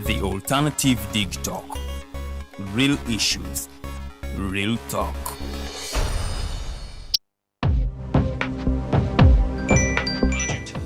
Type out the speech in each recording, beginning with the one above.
The Alternative Dig Talk. Real issues, real talk.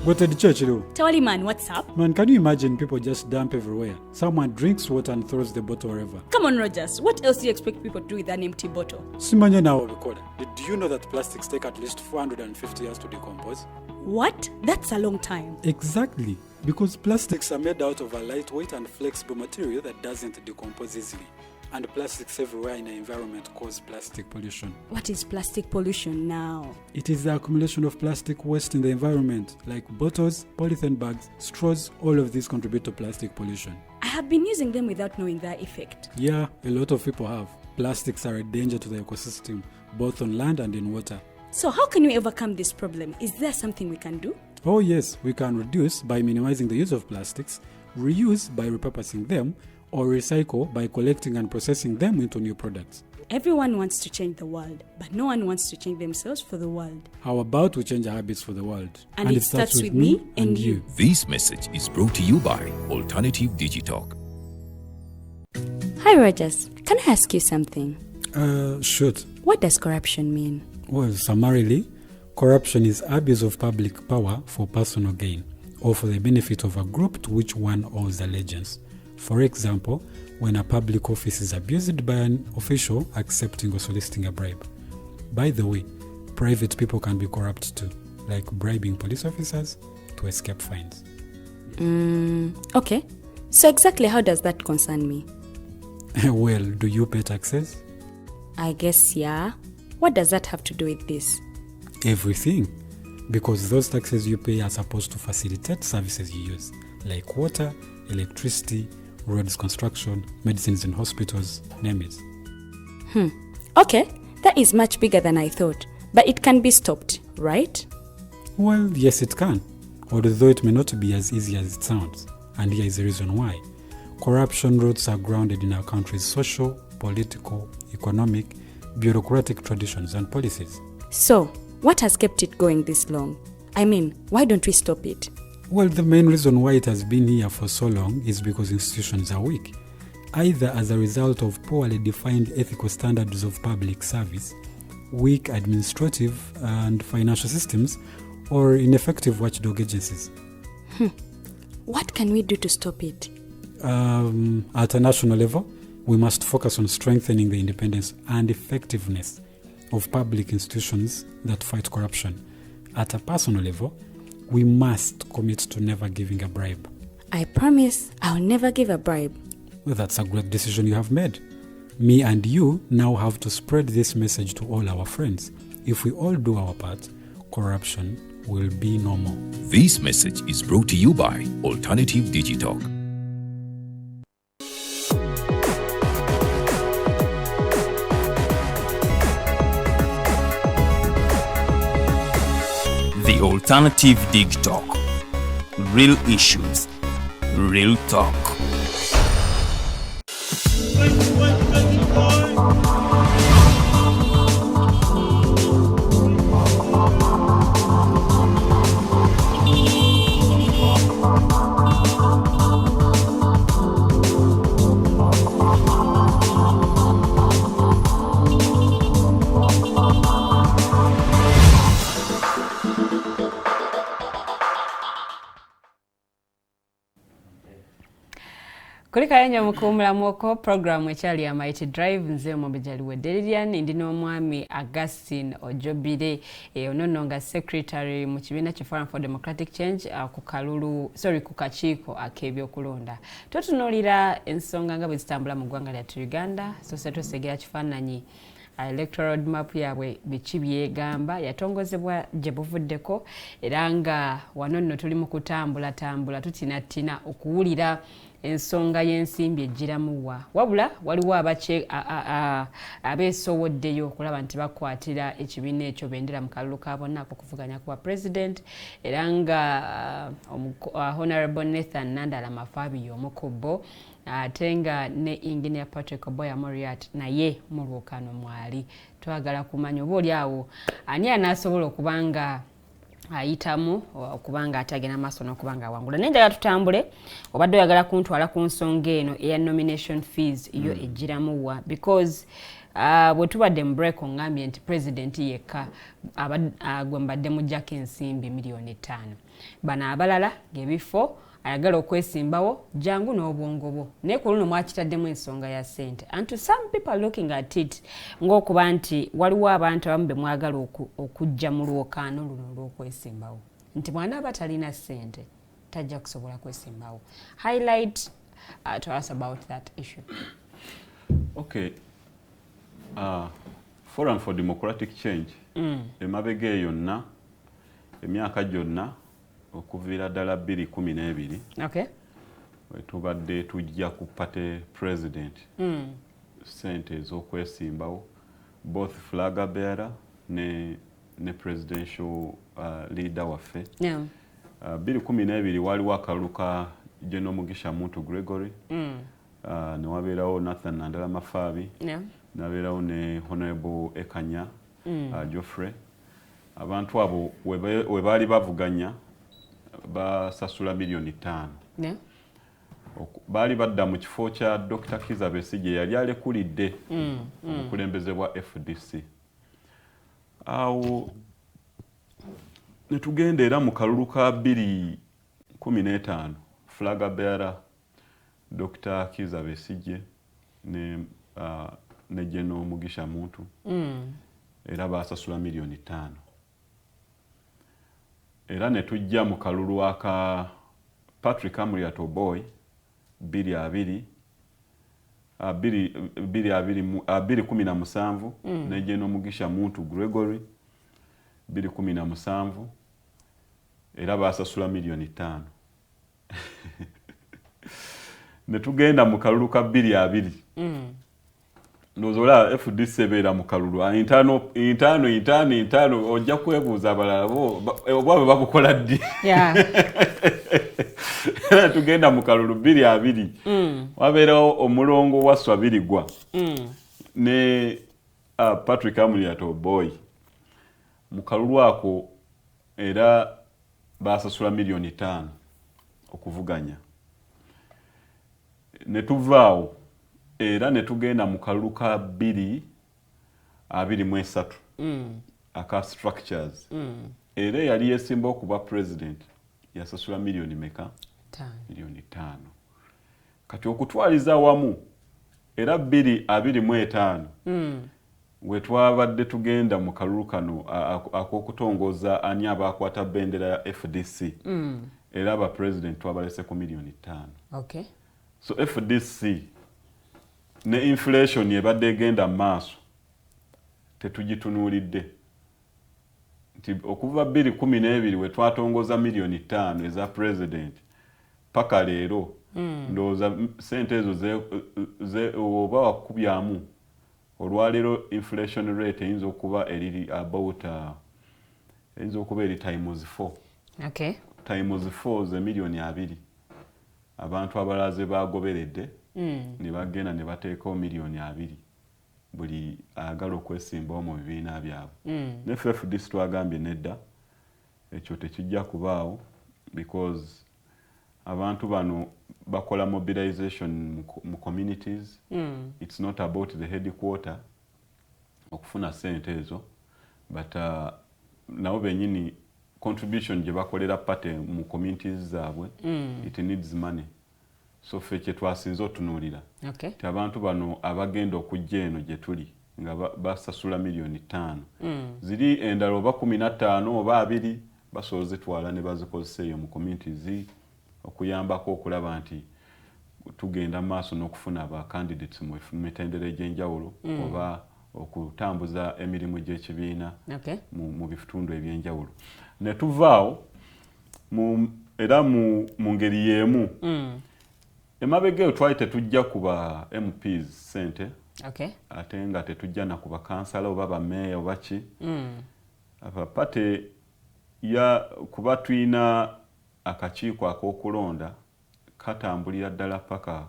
What at the church, though? Tawali man, what's up? Man, can you imagine people just dump everywhere? Someone drinks water and throws the bottle wherever. Come on, Rogers. What else do you expect people to do with an empty bottle? Simanya now recorder. Did you know that plastics take at least 450 years to decompose? What? That's a long time. Exactly. Because plastics are made out of a lightweight and flexible material that doesn't decompose easily. And plastics everywhere in the environment cause plastic pollution. What is plastic pollution now? It is the accumulation of plastic waste in the environment, like bottles, polythene bags, straws. All of these contribute to plastic pollution. I have been using them without knowing their effect. Yeah, a lot of people have. Plastics are a danger to the ecosystem, both on land and in water. So how can we overcome this problem? Is there something we can do? Oh yes, we can reduce by minimizing the use of plastics, reuse by repurposing them, or recycle by collecting and processing them into new products. Everyone wants to change the world, but no one wants to change themselves for the world. How about we change our habits for the world? And it starts with me and you. This message is brought to you by Alternative Digitalk. Hi Rogers, can I ask you something? Shoot. What does corruption mean? Well, summarily, corruption is abuse of public power for personal gain or for the benefit of a group to which one owes allegiance. For example, when a public office is abused by an official accepting or soliciting a bribe. By the way, private people can be corrupt too, like bribing police officers to escape fines. Okay. So exactly how does that concern me? Well, do you pay taxes? I guess, yeah. What does that have to do with this? Everything. Because those taxes you pay are supposed to facilitate services you use, like water, electricity, roads construction, medicines in hospitals, name it. Okay, that is much bigger than I thought. But it can be stopped, right? Well, yes it can, although it may not be as easy as it sounds. And here is the reason why. Corruption roots are grounded in our country's social, political, economic, bureaucratic traditions and policies. So, what has kept it going this long? I mean, why don't we stop it? Well, the main reason why it has been here for so long is because institutions are weak, either as a result of poorly defined ethical standards of public service, weak administrative and financial systems, or ineffective watchdog agencies. What can we do to stop it? At a national level, we must focus on strengthening the independence and effectiveness of public institutions that fight corruption. At a personal level, we must commit to never giving a bribe. I promise I'll never give a bribe. Well, that's a great decision you have made. Me and you now have to spread this message to all our friends. If we all do our part, corruption will be no more. This message is brought to you by Alternative Digitalk. The Alternative Dig Talk. Real issues, real talk. Kulika yenye mukumula mwoko programu echali ya Mighty Drive nze omubijali wedelirian ndi n'omwami Augustine Ojobile onononga secretary mu kibiina ki Forum for Democratic Change ku kakiiko ak'ebyokulonda. Tutunuulira ensonga nga bwe zitambula mu ggwanga lyattu Uganda so se tusegera kifaananyi electoral roadmap yabwe biki byegamba yatongozebwa gye buvuddeko era nga wano nno tuli mu kutambula tutinatina okuwulira ensonga y'ensimbi ejjiramuwa wabula waliwo abeesowoddeyo okulaba nti bakwatira ekibiina ekyo bendera mu kalulu ka bonna ak'okuvuganya kuba president era nga Honorable Nathan Nandala Mafabi omukubbo ate nga ne Engineer Patrick Oboya Moriat naye mu lwokaano mwali twagala kumanya oba oli awo ani anaasobola okubanga ayitamu okubanga atagena maaso n'okubanga awangula. Naye njagala tutambule, obadde oyagala kuntwala ku nsonga eno eya nomination fees yo ejjiramu wa, because bwe tubadde mu break ongambye nti president yekka gwe mbadde muggyako ensimbi $5,000,000. Bano abalala ng'ebifo ayagala okwesimbawo jangu n'obwongo bwo, naye ku luno mwakitaddemu ensonga ya ssente. And to some people looking at it ng'okuba nti waliwo abantu abamu be mwagala okujja mu lwokaano luno olw'okwesimbawo, nti bw'anaaba talina ssente tajja kusobola kwesimbawo. Highlight to us about that issue. Okay. Forum for Democratic Change emabega eyo yonna emyaka gyonna okuviira ddala 2012 okay, wetubadde tujja ku party president sente ez'okwesimbawo both flag bearer ne presidential leader waffe. 2012 waliwo akalulu ka General Mugisha Muntu Gregory, ne wabeerawo Nathan Nandala Mafaabi, nabeerawo ne Honorable Ekanya Geoffrey. Abantu abo we baali bavuganya basasula $5,000,000. Baali badda mu kifo kya Dr. Kizza Besigye yali alekulidde omukulembeze bwa FDC. Awo ne tugenda era mu kalulu ka 2015 flag bearer Dr. Kizza Besigye ne General Mugisha Muntu era basasula $5,000,000. Era ne tujja mu kalulu aka Patrick Amuriat Oboy 2017 ne General Mugisha Muntu Gregory 2017 era basasula $5,000,000. Ne tugenda mu kalulu ka 2020 nozola FDC beera mu kalulu intano ojja kwebuuza abalala obwabe babukola ddi. Tugenda mu kalulu 2020 wabeerawo omulongo wa Swabirigwa ne Patrick Amuriat Oboy mu kalulu ako era basasula $5,000,000 okuvuganya. Ne tuvaawo era ne tugenda mu kalulu ka 2023 aka structures era yali yesimba okuba president yasasula $5,000,000 meka? $5,000,000. Kati okutwaliza wamu era 2025 we twabadde tugenda mu kalulu kano ak'okutongoza ani abakwata bendera ya FDC era aba president twabalese ku $5,000,000. Okay. So FDC ne inflation yebadde egenda maaso tetugitunuulidde nti okuva 2012 we twatongoza $5,000,000 eza president paka leero ndowooza sente ezo oba wakubyamu olwaleero inflation rate eyinza okuba eri about eyinza okuba eri times 4. Okay. Times 4 ze $2,000,000 abantu abalaze bagoberedde ne bagenda ne bateekawo $2,000,000 buli agala okwesimbawo mu bibiina byabwe. Ne FDC twagambye nedda ekyo tekijja kubaawo because abantu bano bakola mobilization mu communities. It's not about the headquarter okufuna sente ezo but nabo benyini contribution gye bakolera party mu communities zaabwe it needs money. So ffe kye twasinze otunuulira ti abantu bano abagenda okujja eno gye tuli nga basasula $5,000,000 ziri endala oba 15 oba 20 basobola zitwala ne bazikozesa eyo mu communities okuyambako okulaba nti tugenda maaso n'okufuna aba candidates mu mitendera egy'enjawulo oba okutambuza emirimu gy'ekibiina mu bitundu ebyenjawulo. Ne tuvaawo era mu ngeri y'emu emabega eyo twali tetujja kuba MPs sente ate nga tetujja na kuba kansala oba bameeya oba ki apate kuba tulina akakiiko ak'okulonda katambulira ddala paka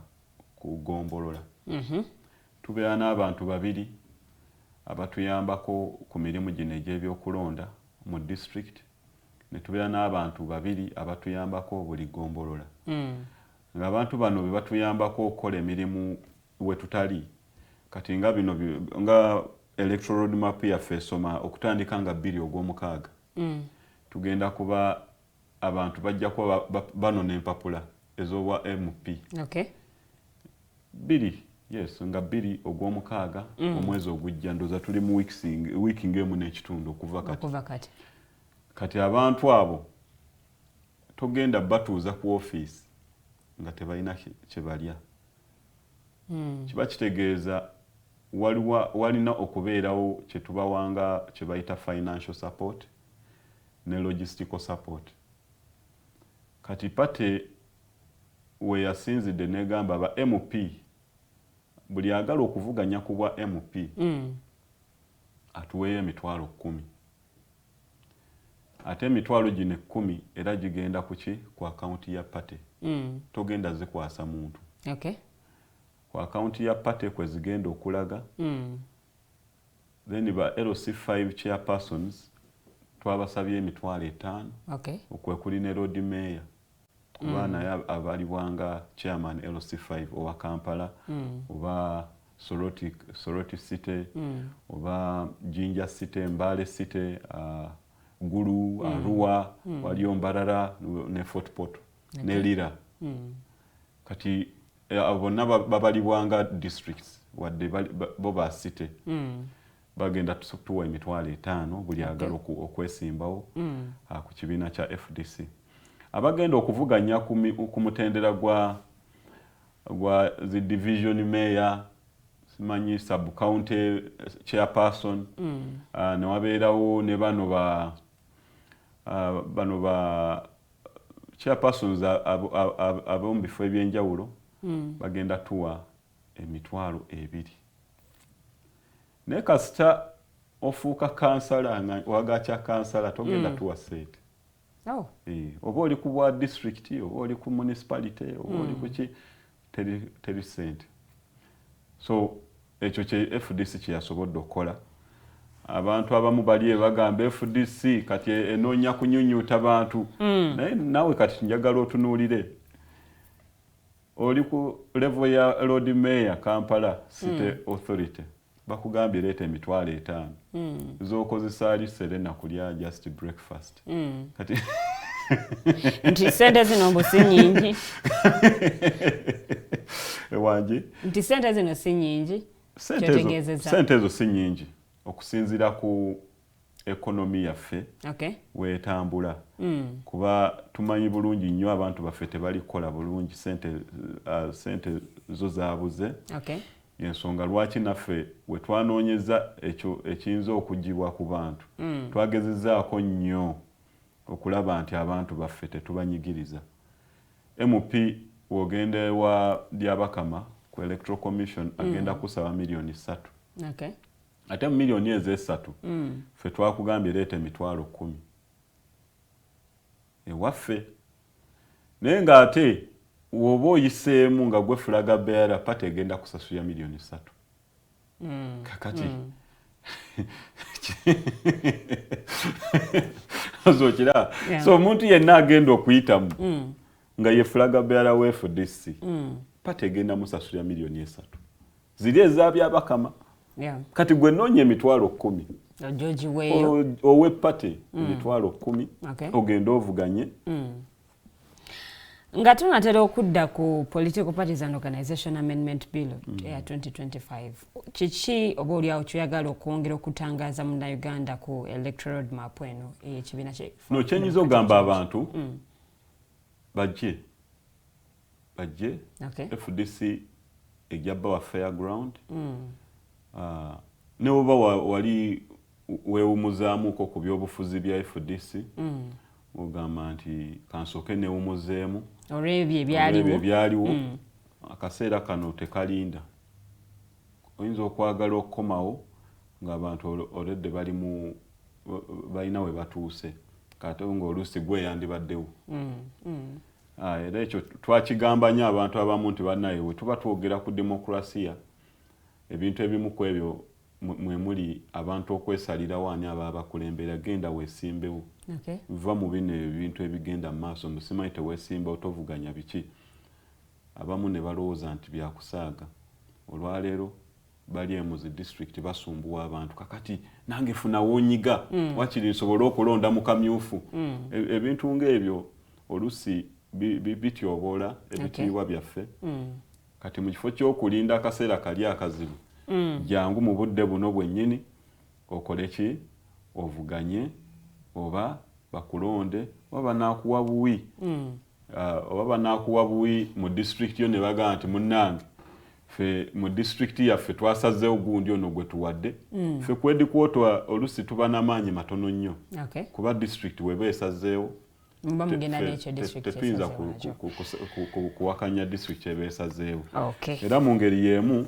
ku gombolola. Tubeera n'abantu babiri abatuyambako ku mirimu gino egy'ebyokulonda mu district ne tubeera n'abantu babiri abatuyambako buli gombolola ng'abantu bano be batuyambako okukola emirimu we tutali kati nga bino nga electoral roadmap yaffe esoma okutandika nga 2 Ogwomukaaga tugenda kuba abantu bajja kuba banona empapula ez'obwa MP. Okay. 2 yes nga 2 Ogwomukaaga omwezi ogujja ndoza tuli mu wiiki ng'emu n'ekitundu okuva kati. Kati abantu abo togenda batuuza ku office nga tebalina kye balya. Kiba kitegeeza walina okubeerawo kye tubawanga kye bayita financial support ne logistical support. Kati pate we yasinzidde negamba ba MP buli agala okuvuganya ku bwa MP atuweeyo emitwalo 10. Ate emitwalo gino 10 era gigenda kuki ku akaunti ya pate. Togenda zikwasa muntu. Okay. Ku akaunti ya pate kwe zigenda okulaga. Then ba LC5 chairpersons twabasabye emitwalo 5. Okay. Okwekuli ne road mayor. Kubana abalibwanga chairman LC5 owa Kampala oba Soroti City oba Jinja City, Mbale City, Gulu, Arua, waliyo Mbarara ne Fort Portal ne Lira. Kati abonna babalibwanga districts wadde boba city bagenda tuwa emitwalo 5 buli agala okwesimbawo ku kibiina kya FDC. Abagenda okuvuganya ku mutendera gwa the division mayor simanyi sub county chairperson ne wabeerawo ne bano ba chairpersons ab'omu bifo ebyenjawulo bagenda tuwa emitwalo 2. Naye kasita ofuuka kansala nga wagakya kansala togenda tuwa sente. Oba oli ku bwa district oba oli ku municipality oba oli kuki teri sente. So ekyo kye FDC kye yasobodde okukola. Abantu abamu bali bagamba FDC kati enoonya kunyunyuuta bantu. Naye nawe kati njagala otunuulire. Oli ku level ya road mayor Kampala City Authority. Bakugambye leeta emitwalo 5. Z'okozesa ali Serena kulya just breakfast. Kati nti sente zino mbu si nyingi. Ewangi? Nti sente zino si nyingi. Sente ezo si nyingi. Okusinziira ku ekonomi yaffe weetambula. Kuba tumanyi bulungi nnyo abantu baffe tebali kukola bulungi, sente zo zaabuze. Ensonga lwaki naffe we twanoonyeza ekyo ekiyinza okugibwa ku bantu twagezezzaako nnyo okulaba nti abantu baffe tetubanyigiriza. MP wogenda ewa ly'abakama ku Electoral Commission agenda kusaba million 3. Ate mu million ezo 3 ffe twakugambye leeta emitwalo 10 ewaffe. Naye ng'ate woba oyiseemu nga gwe fulaga bearer pate egenda kusasula million 3. Kakati ozokira so omuntu yenna agenda okuyitamu nga ye fulaga bearer we FDC pate egenda musasula million 3. Ziri ez'abyabakama. Kati gwe noonya emitwalo 10 owe pate emitwalo 10 ogenda ovuganye. Nga tunatera okudda ku Political Parties and Organization Amendment Bill ya 2025. Kiki oba oliawo kyoyagala okwongera okutangaza mu Uganda ku electoral roadmap eno ekibiina kye? No, kyenyiza ogamba abantu bajje FDC ejja bbawa fair ground. Ne oba wali weewumuzaamuko ku by'obufuzi bya FDC ogamba nti kansooke neewumuzeemu olw'ebyo ebyaliwo. Akaseera kano tekalinda. Oyinza okwagala okukomawo ng'abantu olwedde balina we batuuse kate ng'oluusi gweyandibaddewo. Era ekyo twakigamba nnyo abantu abamu nti bannaye we tuba twogera ku demokrasiya ebintu ebimu ku ebyo mwe muli abantu okwesalirawo ani aba abakulembera genda weesimbewo. Okay. Va mu bino ebintu ebigenda mu maaso musimanyi teweesimba otovuganya biki abamu ne balowooza nti byakusaaga olwaleero bali emu zi district basumbuwa abantu kakati nange funa wonyiga wakiri nsobole okulonda mu kamyufu ebintu ng'ebyo olusi bityoboola ebitiibwa byaffe kati mu kifo ky'okulinda akaseera kali akazibu jangu mu budde buno bwennyini okole ki ovuganye oba bakulonde oba banakuwa buwi oba banakuwa buwi mu district yo ne bagamba nti munnange fe mu district yaffe twasazeewo gundi ono gwe tuwadde fe kwedikwotwa olusi tuba n'amaanyi matono nnyo kuba district weba esazeewo tepinza kuwakanya district eba esazeewo era mu ngeri y'emu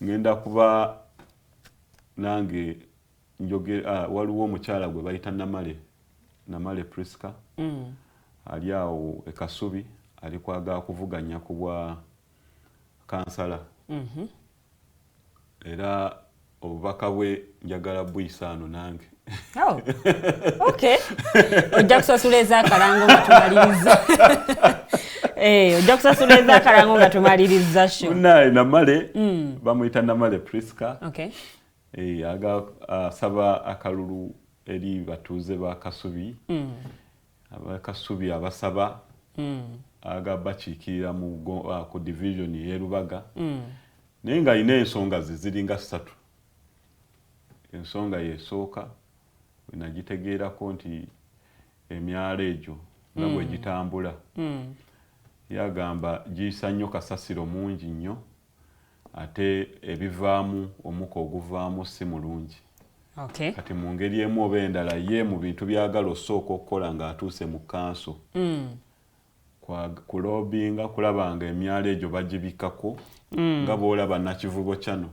ngenda kuba nange waliwo omukyala gwe bayita Namale Priska ali awo e Kasubi ali kwagala kuvuganya ku bwa kansala era obubaka bwe njagala bwisaano nange ojja kusasula ez'akalango nga tumaliriza ojja kusasula ez'akalango nga tumaliriza sho naye Namale bamuyita Namale Priska asaba akalulu eri batuuze ba Kasubi abakasubi abasaba agabakiikirira ku division y'e Lubaga naye nga alina ensonga ziringa 3 ensonga y'esooka wenagitegeerako nti emyalo egyo nga bwe gitambula yagamba giyisa nnyo kasasiro mungi nnyo ate ebivaamu omuka oguvaamu si mulungi kati mu ngeri emu oba endala ye mu bintu byagala osooka okukola ng'atuuse mu kanso kulobinga kulaba nga emyalo egyo bagibikkako nga bw'olaba nakivubo kyano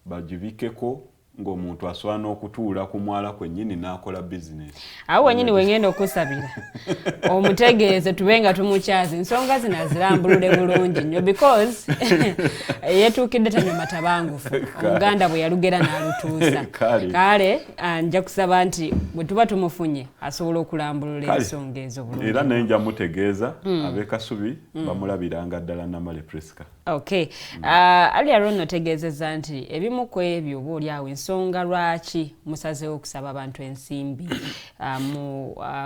bagibikeko ng'omuntu asobola n'okutuula ku mwala kwennyini n'akola bizinesi awo wennyini wengenda okusabira omutegeeze tube nga tumukyazi ensonga zino azirambulule bulungi nnyo because yetuukidde tanywa matabangufu omuganda bwe yalugera n'alutuusa kale nja kusaba nti bwe tuba tumufunye asobola okulambulula ensonga ezo bulungi era naye nja mutegeeza ab'e Kasubi bamulabiranga ddala Namale Priska ali arono otegeezezza nti ebimu ku ebyo oba oli awo ensonga lwaki musazeewo okusaba abantu ensimbi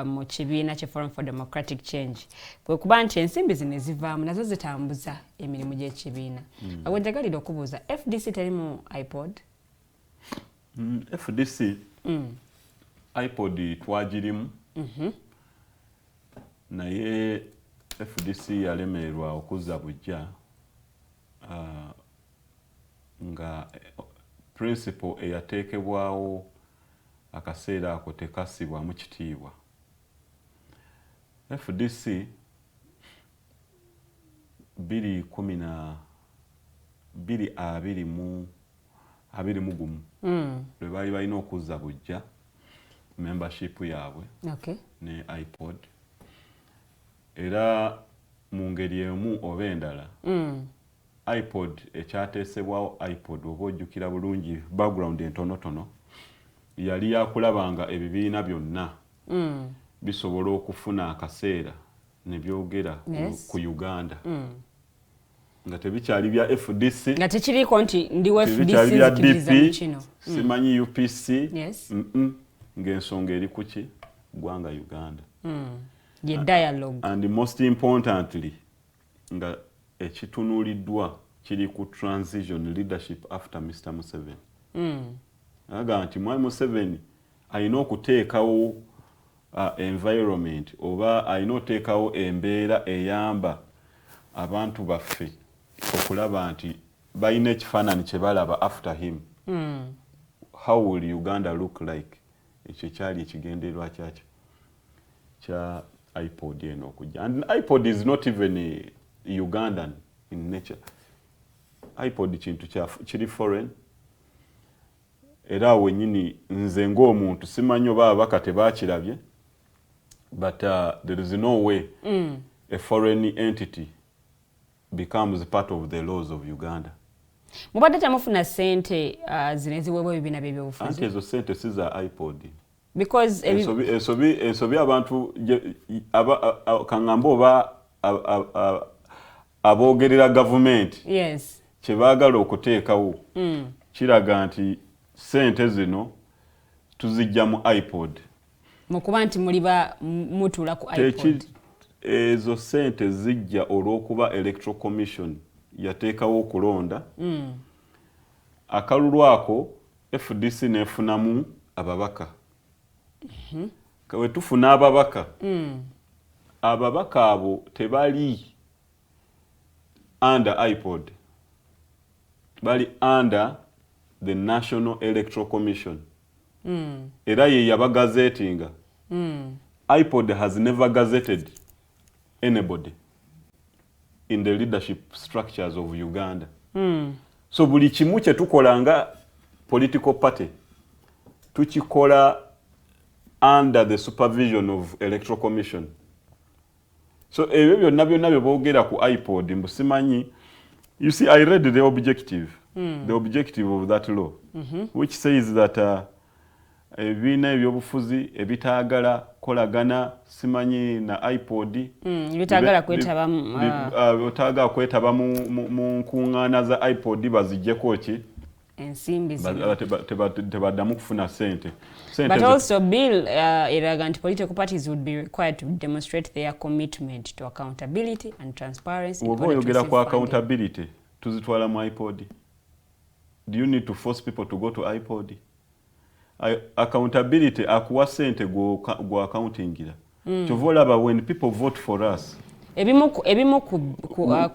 mu kibiina kye Forum for Democratic Change kwe kuba nti ensimbi zino ezivaamu nazo zitambuza emirimu gy'ekibiina awo njagalira okubuuza FDC terimu iPod? FDC iPod twagirimu naye FDC yalemererwa okuzza bujja nga principle eyateekebwawo akaseera ako tekasibwamu kitiibwa FDC 2021 lwe baali balina okuzza bujja membership yaabwe ne iPod era mu ngeri emu oba endala iPod ekyateesebwawo iPod oba ojjukira bulungi background entonotono yali yakulaba nga ebibiina byonna bisobola okufuna akaseera ne byogera ku Uganda nga tebikyali bya FDC nga tekiriko nti ndiwo FDC zikiriza mu kino simanyi UPC ng'ensonga eri kuki ggwanga Uganda ye dialogue and most importantly nga ekitunuuliddwa kiri ku transition leadership after Mr. Museveni aga nti Mwami Museveni alina okuteekawo environment oba alina okuteekawo embeera eyamba abantu baffe okulaba nti balina ekifaananyi kye balaba after him how will Uganda look like ekyo kyali ekigendererwa kyakyo kya iPod eno okujja and iPod is not even Ugandan in nature iPod kintu kiri foreign era wennyini nze ng'omuntu simanyi oba ababaka tebaakirabye but there is no way a foreign entity becomes part of the laws of Uganda. Mubadde temufuna ssente zino eziweebwa ebibiina by'ebyobufuzi? Anti ezo ssente si za iPod. because ensobi abantu kangamba oba aboogerera government yes kye baagala okuteekawo kiraga nti sente zino tuzijja mu iPod mukuba nti mutula ku iPod ezo sente zijja olw'okuba electoral commission yateekawo okulonda akalulu ako FDC nefunamu ababaka we tufuna ababaka ababaka abo tebali under iPod bali under the National Electoral Commission era ye yabagazetinga iPod has never gazetted anybody in the leadership structures of Uganda so buli kimu kye tukolanga political party tukikola under the supervision of Electoral Commission so ebyo byonna bye boogera ku iPod mbusimanyi you see I read the objective of that law which says that ebibiina eby'obufuzi ebitaagala kolagana simanyi na iPod ebitaagala kwetaba mu nkuŋŋaana za iPod baziggyeko ki ensimbi tebaddamu kufuna sente but also bill eraga nti political parties would be required to demonstrate their commitment to accountability and transparency oba oyogera ku accountability tuzitwala mu iPod do you need to force people to go to iPod accountability akuwa sente go accountingira kyova olaba when people vote for us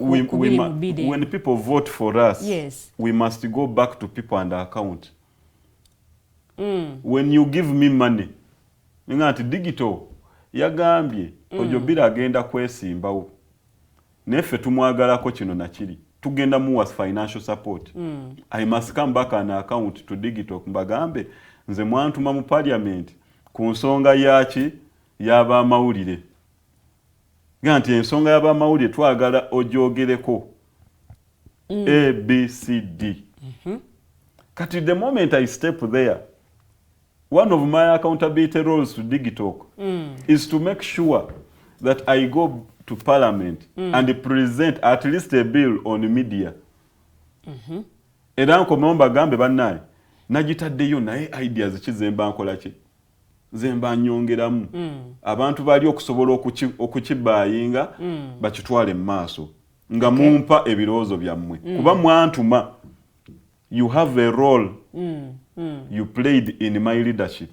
when people vote for us yes we must go back to people and account when you give me money ngati digital yagambye Ojobile agenda kwesimbawo neffe tumwagalako kino nakiri tugenda muwa financial support I must come back an account to digital mbagambe nze mwantuma mu parliament ku nsonga yaki yaba amawulire ganti ensonga yaba amawulire twagala ogyogereko ABCD kati the moment I step there one of my accountability roles to digital is to make sure that I go to parliament and present at least a bill on media era nkomomba gambe bannaye nagitaddeyo naye ideas kizemba nkola ki zemba nyongeramu abantu bali okusobola okukibayinga bakitwale mu maaso nga mumpa ebiroozo byammwe kuba mwantuma you have a role you played in my leadership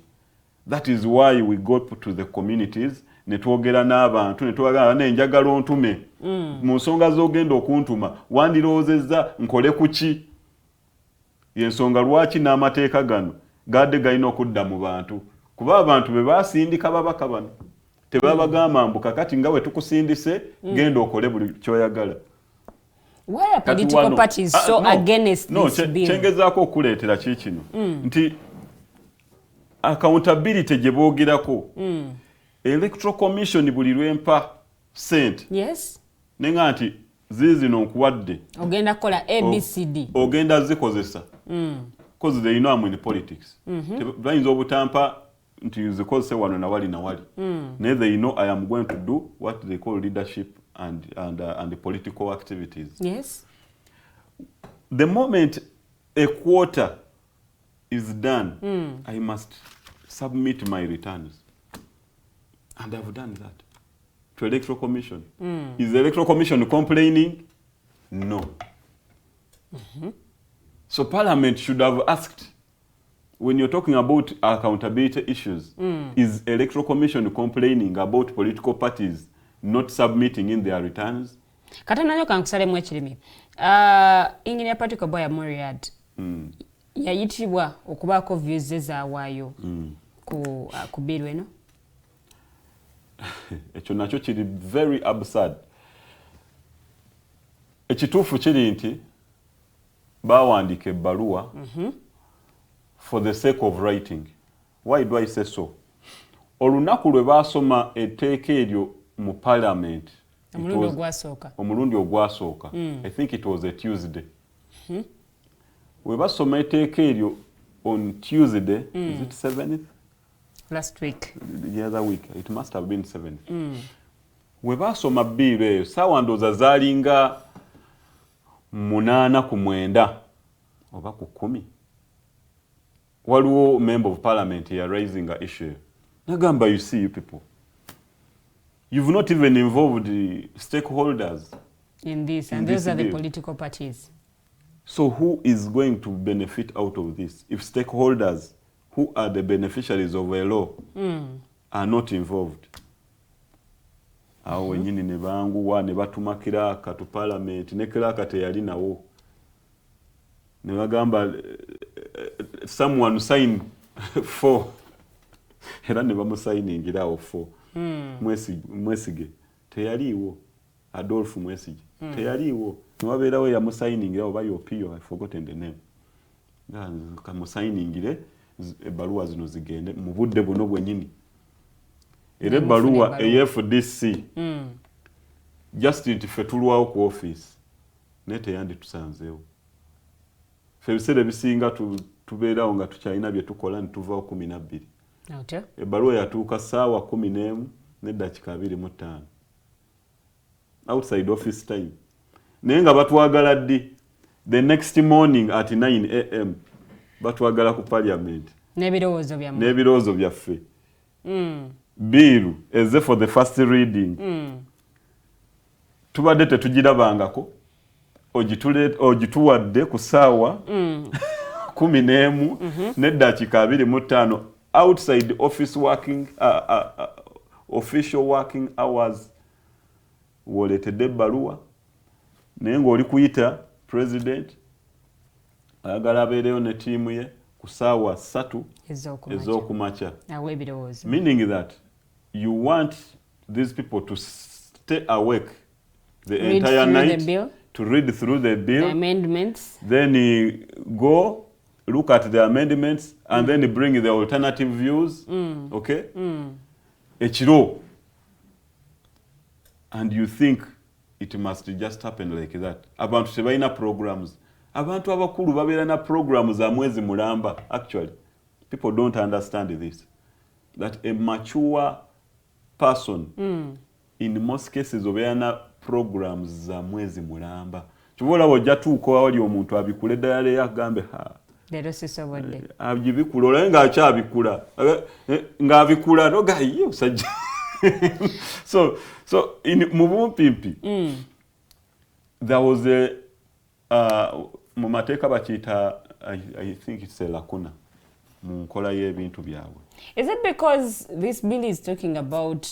that is why we go to the communities netwogera n'abantu netwagala nenjagala ontume mu nsonga z'ogenda okuntuma wandiroozezza nkole kuki yensonga lwaki n'amateeka gano gadde galina okudda mu bantu kuba abantu be basindika babaka bano tebabagamba mbu kakati nga we tukusindise genda okole buli kyoyagala why are political parties so against this bill kyengezaako okuleetera kikino nti accountability gye boogerako electoral commission buli lwempa sente yes nenga nti zizino nkuwadde ogenda kola ABCD ogenda zikozesa because they know I'm in politics bayinza obutampa nti zikozese wano na wali they know I am going to do what they call leadership and the political activities yes the moment a quarter is done I must submit my returns and I've done that to Electoral Commission. Is the Electoral Commission complaining? No. So Parliament should have asked, when you're talking about accountability issues, is Electoral Commission complaining about political parties not submitting in their returns? Katananyo kankusalemu ekirimi. Engineer Patrick Oboya Moriad. Yayitibwa okubaako views ezawaayo ku bill eno. Ekyo nakyo kiri very absurd. Ekituufu kiri nti bawandiika ebbaluwa for the sake of writing. Why do I say so? Olunaku lwe baasoma etteeka eryo mu parliament omulundi ogwasooka I think it was a Tuesday. We basoma etteeka eryo on Tuesday, is it 7th? last week. The other week. It must have been 7th. We basoma bill eyo sawa ndoza zalinga 8 ku 9 oba ku 10. Waliwo member of parliament here raising an issue. Nagamba, you see, you people, you've not even involved the stakeholders in this, and those are the political parties. So who is going to benefit out of this if stakeholders who are the beneficiaries of a law are not involved? Awo wenyini ne banguwa ne batumakira katu parliament ne kiraka teyali nawo ne bagamba someone sign for era ne bamusigningira awo for Mwesige teyaliwo, Adolphe Mwesige teyaliwo, niwabeerawo yamusigningira oba yopiyo, I forgotten the name, kamusigningire ebbaluwa zino zigende mu budde buno bwennyini. Era ebbaluwa FDC just nti ffe tulwawo ku office naye teyanditusanzeewo. Ffe ebiseera ebisinga tubeerawo nga tukyalina bye tukola ne tuvaawo 12. Ebbaluwa yatuuka ssaawa 11 n'eddakiika 25 outside office time. Naye nga batwagala ddi the next morning at 9 am batwagala ku parliament n'ebirowoozo byaffe. Bill eze for the first reading tubadde tetugirabangako, ogituwadde ku ssaawa 11 n'eddakiika 25 outside office working official working hours. Woletedde ebbaluwa naye ng'oli kuyita president ayagala abeereyo ne tiimu ye ku ssaawa 3 ez'okumakya. Meaning that you want these people to stay awake the entire night to read through the bill, the amendments, then go look at the amendments and then bring the alternative views. Okay? Ekiro. And you think it must just happen like that. Abantu tebalina programs. Abantu abakulu babeera na programs za mwezi mulamba. Actually, people don't understand this. That a mature person in most cases obeera na programs za mwezi mulamba. Kibola wajja tuuko wali omuntu abikula eddala yagambe leero sisobodde. Abikula olaba ng'akyabikula. Ng'abikula nogaye osajja. So in Mubumpimpi, there was a Amateeka bakiyita, I think it's a lacuna mu nkola y'ebintu byabwe. Is it because this bill is talking about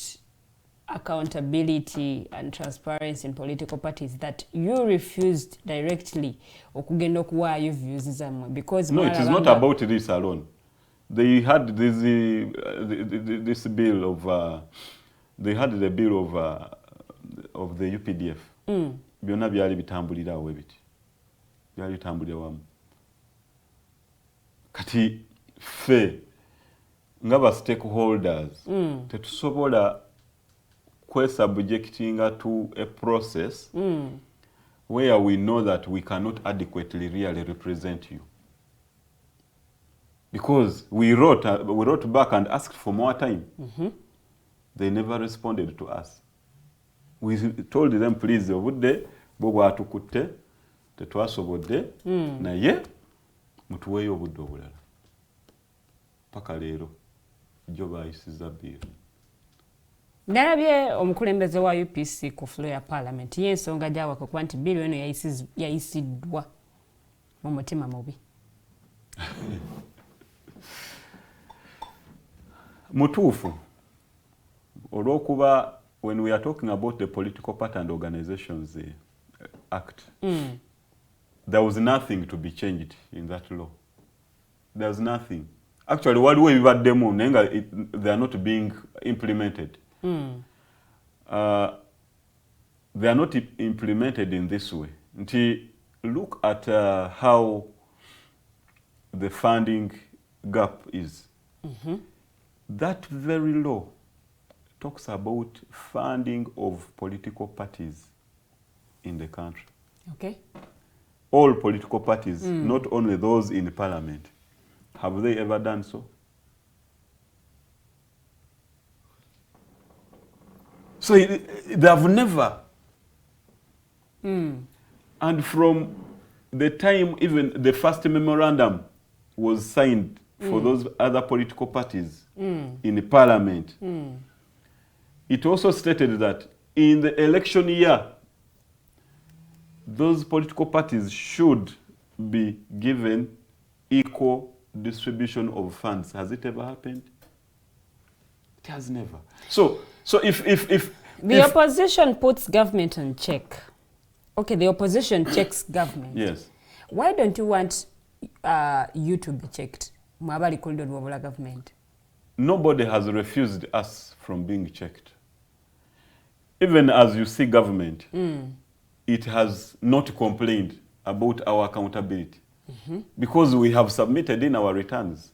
accountability and transparency in political parties that you refused directly okugenda okuwaayo views zammwe? Because no, it is not about this alone. They had this bill of they had the bill of the UPDF. Byonna byali bitambulira awo ebiti. Byali bitambulira wamu. Kati ffe ngaba stakeholders tetusobola subjecting to a process where we know that we cannot adequately really represent you. Because we wrote back and asked for more time. They never responded to us. We told them, please, obudde bwo bwatukutte tetwasobodde naye mutuweeyo obudde obulala. Paka leero jo bayisiza bill. Nalabye omukulembeze wa UPC ku floor ya parliament y'ensonga gy'awaka kuba nti bill eno yayisiddwa mu mutima mubi. Mutuufu olw'okuba when we are talking about the Political Party and Organizations Act, there was nothing to be changed in that law. There's nothing. Actually, waliwo ebibaddemu naye nga they are not being implemented. They are not implemented in this way. Look at how the funding gap is. That very law talks about funding of political parties in the country. Okay. All political parties, not only those in parliament. Have they ever done so? So they have never. And from the time even the first memorandum was signed for those other political parties in the parliament, it also stated that in the election year, those political parties should be given equal distribution of funds. Has it ever happened? It has never. So if the opposition puts government on check. Okay, the opposition checks government. Yes. Why don't you want you to be checked? Mwabali called on government. Nobody has refused us from being checked. Even as you see government, it has not complained about our accountability because we have submitted in our returns.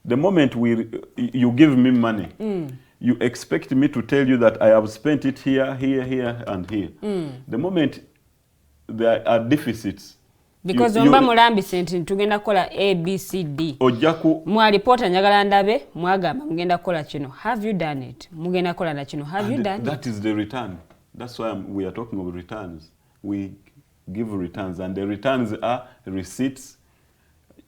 The moment you give me money, you expect me to tell you that I have spent it here, here, here, and here. The moment there are deficits, because omba mulambi senti tugenda kola A, B, C, D. Ojaku mwa report njagala ndabe mwagamba mugenda kola kino. Have you done it? Mugenda kola na kino. Have you done that? That is the return. That's why we are talking of returns. We give returns, and the returns are receipts,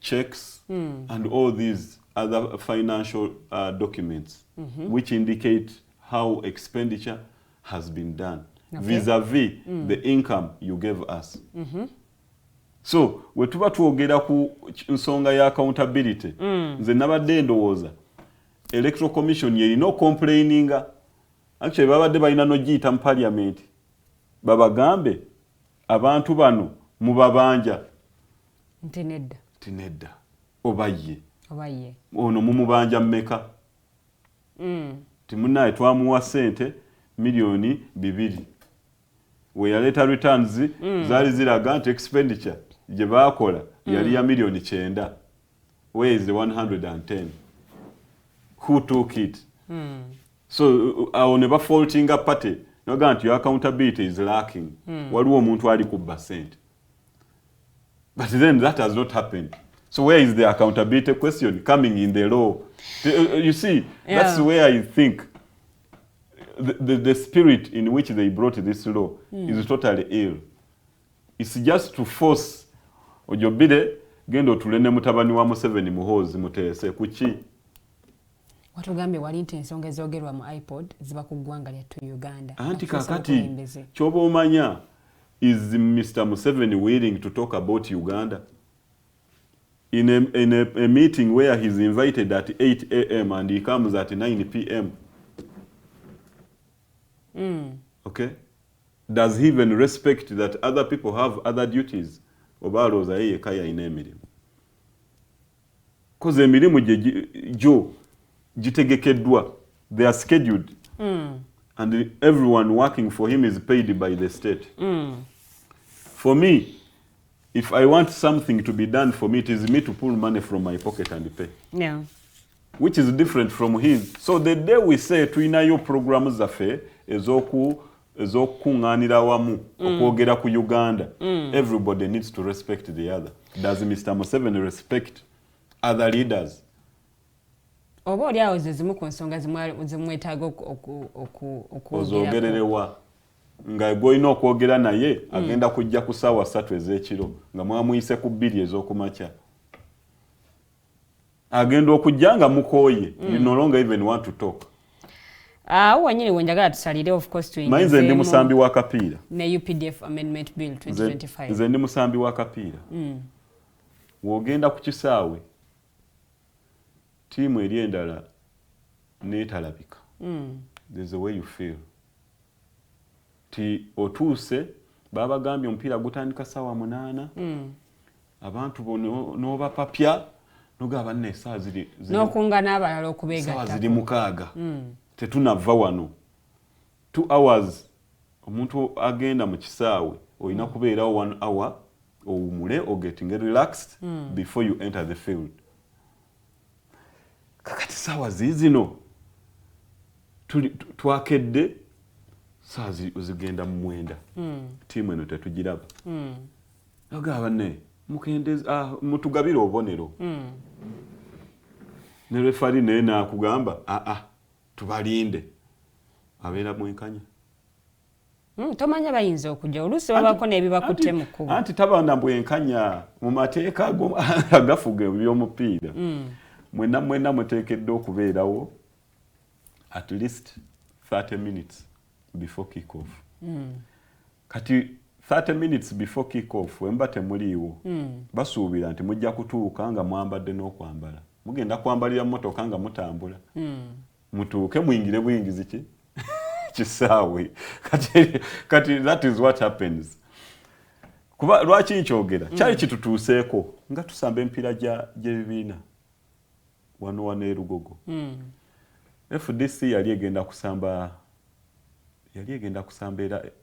checks, and all these other financial documents which indicate how expenditure has been done vis-a-vis the income you gave us. So we tuba tuogera ku nsonga ya accountability, nze nabadde ndowooza electoral commission yerina complaininga. Actually babadde balina nogiyita mu parliament babagambe abantu bano mubabanja tinedda obaye ono mumubanja mmeka timunaye twamuwa sente milioni 2 weyaleeta returns zaali ziraga nti expenditure gye baakola yali ya milioni 9. Where is the 110? Who took it? So awo ne bafaultinga party noga nti your accountability is lacking. Waliwo omuntu ali kubba sente. But then that has not happened. So where is the accountability question coming in the law? You see, that's where I think the spirit in which they brought this law is totally ill. It's just to force Ojobile gendo tulene mutabani wa Museveni muhozi mutese kuki. Watugambe wali nti ensonga ezogerwa mu iPod ziba ku ggwanga lyattu Uganda. Anti kakati kyoba omanya, is Mr. Museveni willing to talk about Uganda? In a meeting where he's invited at 8 a.m. and he comes at 9 p.m. Okay? Does he even respect that other people have other duties? Obaloza yeye kaya ine emirimu. Koze emirimu jo gitegekeddwa. They are scheduled. And everyone working for him is paid by the state. For me, if I want something to be done for me, it is me to pull money from my pocket and pay. Yeah. Which is different from his. So the day we say tuinayo programs zaffe ezokunganira wamu okwogera ku Uganda, everybody needs to respect the other. Does Mr. Museveni respect other leaders? Oba oli awo ze zimu ku nsonga zimwetaaga okwogererewa nga gwolina okwogera naye agenda kujja ku ssaawa 3 ez'ekiro nga mwamuyise ku 2 ez'okumakya. Agenda okujja nga mukooye. You no longer even want to talk. Wanyini wenjagala tusalire of course tuingize. Mainze ndi musambi wa kapiira. Ne UPDF Amendment Bill 2025. Nze ndi musambi wa kapiira. Wogenda ku kisaawe. Tiimu eri endala neetalabika. There's a way you feel. Ti otuuse babagambye omupiira gutandika ssaawa 8. Abantu bono n'obapapya nogaba nne essaawa ziri n'okungana abalala okubeegattako. Essaawa ziri 6. Tetunava wano. 2 hours omuntu agenda mu kisaawe olina kubeerawo 1 hour owumule or getting relaxed before you enter the field. Kakati ssaawa zino twakedde ssaawa zigenda mu 9. Tiimu eno tetugiraba. Ogaba ne mukendeza mutugabira obonero. Ne refari naye nakugamba tubalinde. abeera mwenkanya. Tomanya bayinza okujja oluusi babako n'ebibakutte mu kkubo. Anti tabanda bwenkanya mu mateeka agafuga eby'omupiira. Mwenna muteekeddwa okubeerawo at least 30 minutes before kick off. Kati 30 minutes before kick off wemba temuliiwo basuubira nti mujja kutuuka nga mwambadde n'okwambala. Mugenda kwambalira mmotoka nga mutambula. Mutuuke muyingire buyingizi ki? Kisaawe. Kati that is what happens. Kuba lwaki nkyogera kyali kitutuuseeko nga tusamba empiira gy'ebibiina wano e Lugogo. FDC yali egenda kusamba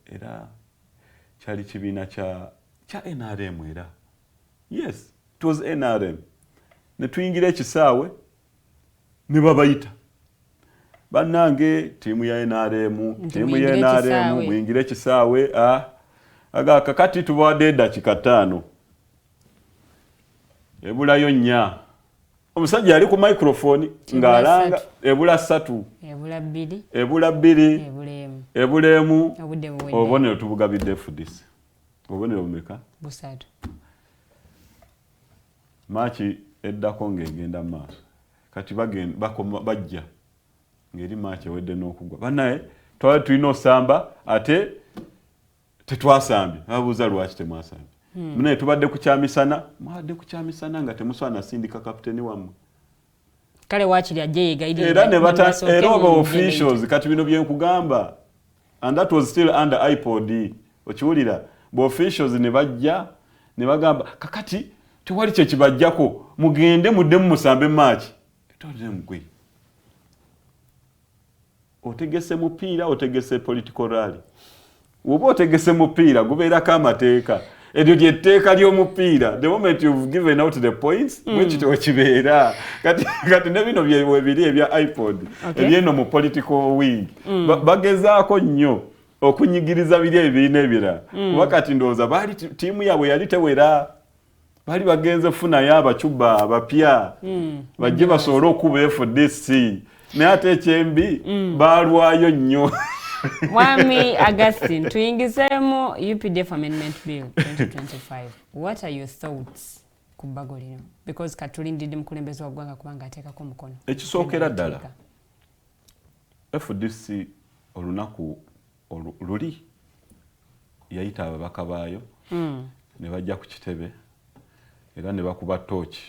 era kyali kibiina kya NRM era. Yes, it was NRM. Ne tuyingira ekisaawe ne babayita. Bannange tiimu ya NRM muyingire ekisaawe kakati tubawadde eddakiika 5. Ebulayo 4. Omusajja ali ku microphone ng'alanga ebula 3. Ebula 2. Ebulemu. Obubonero tubugabidde FDC. Obubonero bumeka? 3. Maachi eddako ng'egenda mu maaso. Kati bajja ngeri maachi ewedde n'okugwa. Bannaye twali tulina osamba ate tetwasambye. Babuuza lwaki temwasambye. Munaye tubadde ku kyamisana nga temuswana sindika kapiteni wammwe. Kale waakiri ajje yeegayirira. Era ne era aba officials kati bino bye nkugamba. And that was still under iPod. Okiwulira bo officials ne bajja ne bagamba kakati tewali kye kibajjako mugende muddemu musambe maachi. Tolere mugwe. Otegese mupiira otegese political rally. Woba otegese mupiira gubeerako amateeka. Eryo ly'etteeka ly'omupiira. The moment you've given out the points, bwekityo kibeera. Kati ne bino biri ebya iPod. Ebyeno mu political wing. Bagezaako nnyo okunyigiriza biri ebibiina ebirala. Kuba kati ndowooza baali ttiimu yaabwe yali tewera. Baali bagenze funayo abacuba abapya. Bajje basobole okuba FDC. Naye ate ekyembi baalwayo nnyo. Mwami Augustine, tuyingizeemu UPDF Amendment Bill 2025. What are your thoughts ku bbago lino? Because katulindidde mukulembeze wa ggwanga kubanga ateekako omukono. Ekisookera ddala FDC olunaku luli yayita ababaka baayo ne bajja ku kitebe era ne bakuba tooki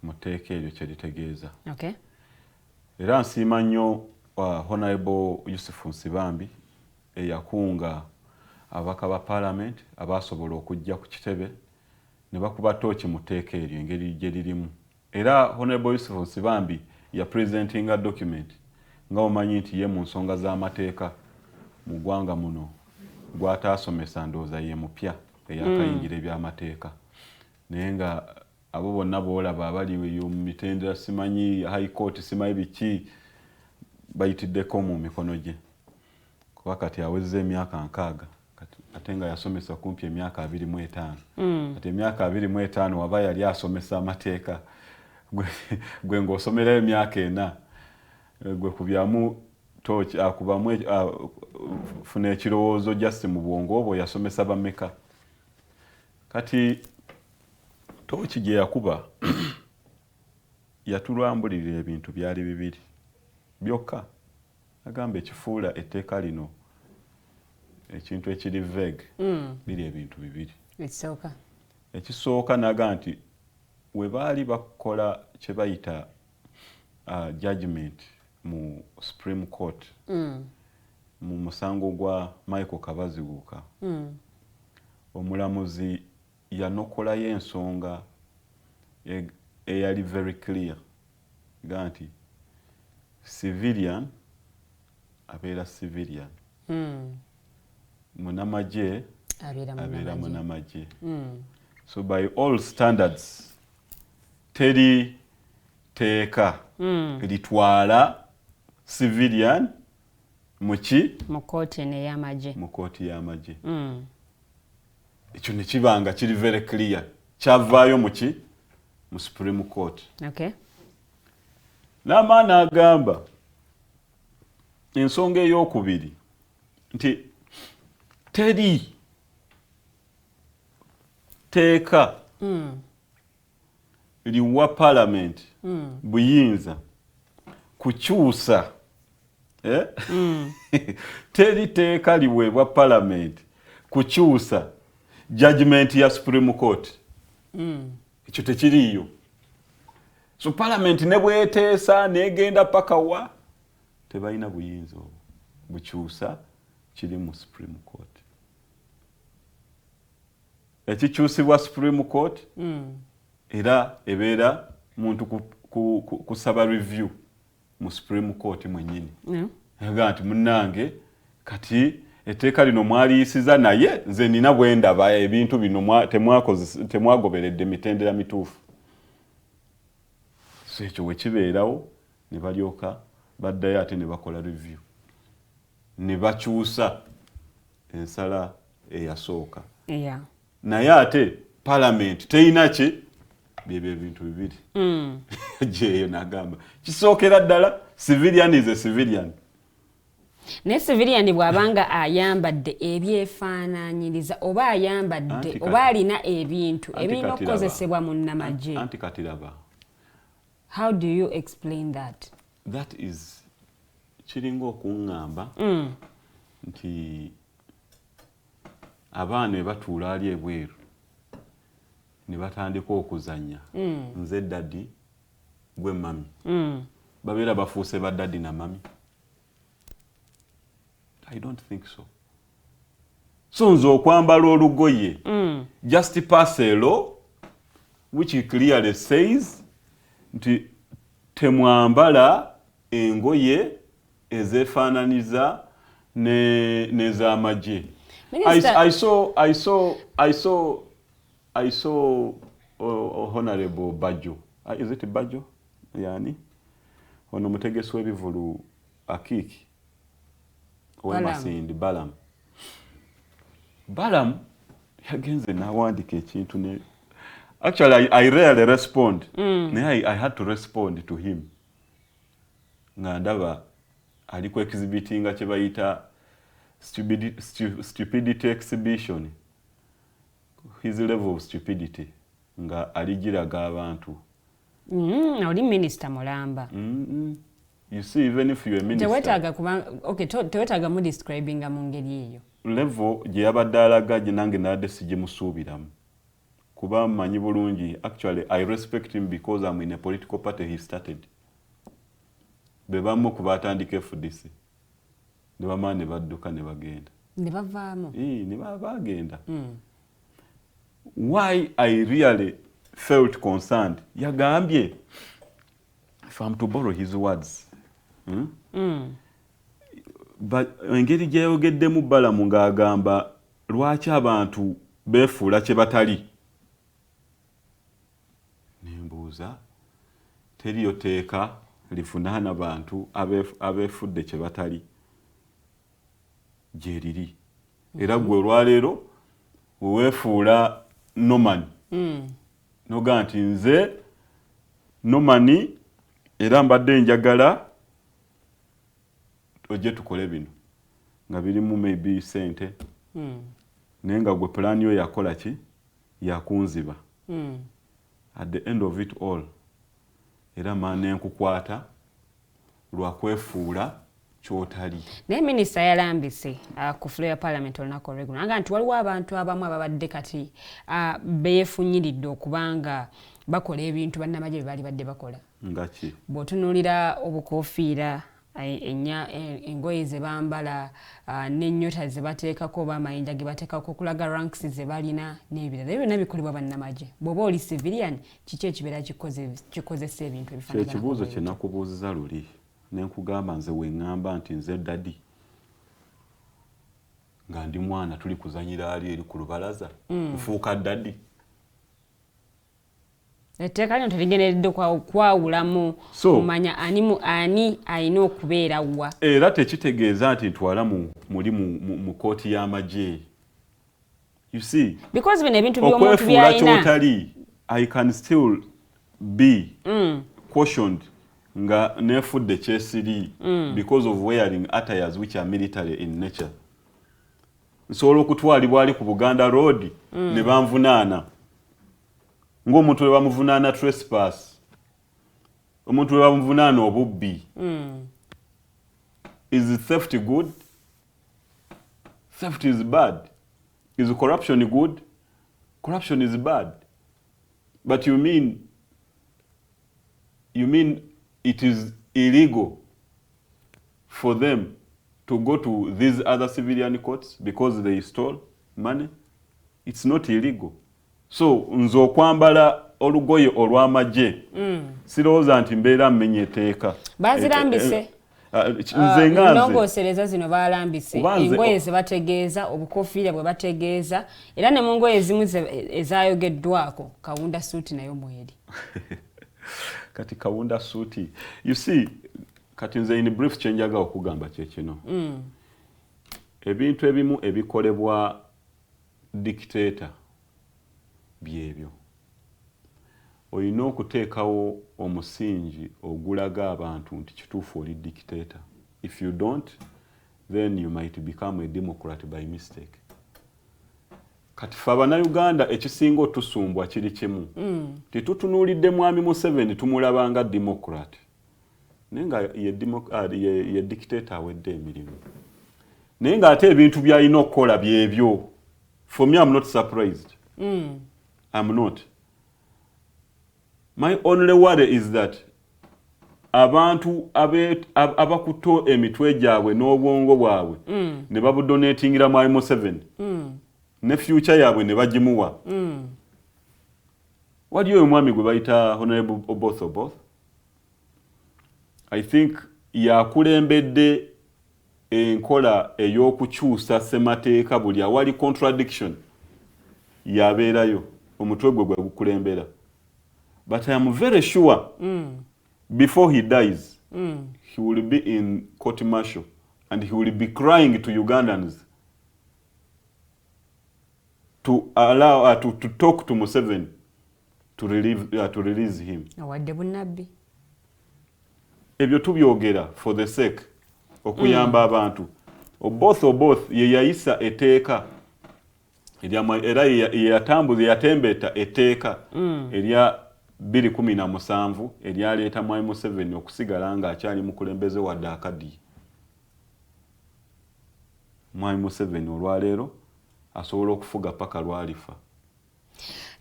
mu tteeka eryo kye litegeeza. Okay. Era nsiima nnyo Honorable Yusufu Nsibambi eyakunga ababaka ba palamenti abasobola okujja ku kitebe ne bakuba tooki mu tteeka eryo engeri gye lirimu. Era Honorable Yusufu Nsibambi ya presentinga document nga omanyi nti ye mu nsonga z'amateeka mu ggwanga muno gw'ataasomesa ndowooza ye mupya eyakayingira eby'amateeka. Naye nga abo bonna boolaba abali mu mitendera simanyi high court simanyi biki bayitiddeko mu mikono gye. Kuba kati awezezza emyaka 6 ate nga yasomesa kumpi emyaka 25. Kati emyaka 25 waba yali asomesa amateeka gwe ng'osomerayo emyaka 4 gwe kubyamu tooki akubamu funa ekirowoozo jasi mu bwongo obwo yasomesa bameka. Kati tooki gye yakuba yatulambulirira ebintu byali bibiri byokka. Agamba ekifuula etteeka lino ekintu ekiri vague biri ebintu bibiri. Ekisooka naga nti we baali bakola kye bayita judgment mu Supreme Court mu musango gwa Michael Kabaziguuka, omulamuzi yanokolayo ensonga eyali very clear ga nti civilian abeera civilian, munamagye abeera munamagye. So by all standards teri teeka litwala civilian muki mu kooti ey'amagye, mu kooti y'amagye. Ekyo ne kibanga kiri very clear kyavaayo muki mu Supreme Court. Okay. N'amaani agamba ensonga ey'okubiri nti teri teeka liwa palamenti buyinza kukyusa teri teeka liweebwa palamenti kukyusa judgment ya Supreme Court. Ekyo tekiriiyo. So palamenti ne bweteesa negenda paka wa tebalina buyinza obwo bukyusa kiri mu Supreme Court. Ekikyusibwa Supreme Court era ebeera muntu kusaba review mu Supreme Court mwenyini. Yaga nti munnange kati eteeka lino mwaliyisiza naye nze nina bwendaba ebintu bino temwagoberedde mitendera mituufu. So ekyo wekibeerawo ne balyoka baddayo ate ne bakola review ne bakyusa ensala eyasooka. Naye ate palamenti teyina ki byebyo ebintu bibiri. Jeeyo nagamba kisookera ddala civilian is a civilian. Ne civilian bw'abanga ayambadde ebyefaanaanyiriza oba ayambadde oba alina ebintu ebirina okukozesebwa mu nnamagye. Anti katiraba. How do you explain that? That is kiringa okuŋŋamba nti abaana batuula ali ebweru ne batandika okuzannya nze daddi gwe mami babeera bafuuse ba daddi na mami. I don't think so. So nze okwambala olugoye just pass a law which clearly says nti temwambala engoye ezefaananiza n'ez'amagye. I saw Honorable Bajo. Is it Bajo? Yani? Ono mutegesi w'ebivulu Akiki. Balam. Balam yagenze n'awandika ekintu ne. Actually, I rarely respond. I had to respond to him. Nga ndaba aliko exhibitinga kye bayita stupidity exhibition. His level of stupidity nga aligiraga abantu. Oli minister mulamba. You see, even if you're a minister, tewetaga mu describing mu ngeri eyo. Level gye yabadde alaga gye nange nadde sigimusuubiramu. Kuba manyi bulungi. Actually, I respect him because I'm in a political party he started. Bebamu kuba atandika FDC. Ne bamala ne badduka ne bagenda. Ne bavaamu? Ne bagenda. Why I really felt concerned, yagambye, if I'm to borrow his words, but engeri gye yayogeddemu Balamu ng'agamba lwaki abantu beefuula kye batali. Nembuuza teriyo teeka lifunaana bantu abeefudde kye batali gye riri. Era gwe olwaleero weweefuula Norman. Noga nti nze Norman era mbadde njagala ojje tukole bino nga birimu maybe sente naye nga gwe plan yo yakola ki yakunziba. At the end of it all era maana nkukwata lwakwefuula kyotali. Naye minisita yalambise ku floor ya parliament olunaku olw'eggulo nga nti waliwo abantu abamu ababadde kati beefunyiridde okubanga bakola ebintu bannamagye bye baali badde bakola. Ngaki? Bw'otunuulira obukoofiira, engoye ze bambala, n'ennyota ze bateekako oba amayinja ge bateekako okulaga ranks ze balina n'ebirala. Ebyo byonna bikolebwa bannamagye. Bw'oba oli civilian, kiki ekibeera kikozesa ebintu ebifaanagana? Ekibuuzo kye nakubuuziza luli ne nkugamba nze weŋŋamba nti nze daddi nga ndi mwana tuli kuzanyira ali eri ku lubalaza nfuuka daddi. Etteeka lino terigeneredde kwawulamu kumanya ani alina okubeera wa. Era tekitegeeza nti ntwala muli mu kooti y'amagye. You see, because bino ebintu by'omuntu by'alina kyotali, I can still be cautioned nga nefudde kyesiri because of wearing attires which are military in nature. Nsobola okutwalibwa ali ku Buganda Road ne banvunaana ng'omuntu we bamuvunaana trespass, omuntu we bamuvunaana obubbi. Is theft good? Theft is bad. Is corruption good? Corruption is bad. But you mean it is illegal for them to go to these other civilian courts because they stole money? It's not illegal. So nze okwambala olugoye olw'amagye sirowooza nti mbeera mmenye eteeka. Bazirambise nze nga nongosereza zino balambise engoye ze bategeeza obukofiira bwe bategeeza era ne mu ngoye ezimu ezayogeddwako kawunda suuti nayo mweri. Kati kawunda suuti, you see, kati nze in brief kyenjaga okugamba kye kino. Ebintu ebimu ebikolebwa dictator byebyo. Olina okuteekawo omusingi ogulaga abantu nti kituufu oli dictator. If you don't, then you might become a democrat by mistake. Kati fe Abannayuganda ekisinga otusumbwa kiri kimu. Titutunuulidde mwami Museveni tumulaba nga democrat. Naye nga ye dictator awedde emirimu. Naye nga ate ebintu by'alina okukola byebyo. For me, I'm not surprised. I'm not. My only worry is that abantu abakuto emitwe gyabwe n'obwongo bwabwe ne babudonatingira mwami Museveni ne future yaabwe ne bagimuwa. Wali oyo mwami gwe bayita Honorable Oboth. I think yakulembedde enkola ey'okukyusa ssemateeka buli awali contradiction yabeerayo omutwe gwe gwe gukulembera. But I am very sure before he dies, he will be in court martial and he will be crying to Ugandans to allow to talk to Museveni to release him. Awadde bunnabbi. Ebyo tubyogera for the sake okuyamba abantu. Oboth ye yayisa eteeka era yatambuza yatembeeta eteeka erya 2017 eryaleeta mwami Museveni okusigala nga akyali mukulembeze wadde akaddiye. Mwami Museveni olwaleero asobola okufuga paka lwalifa.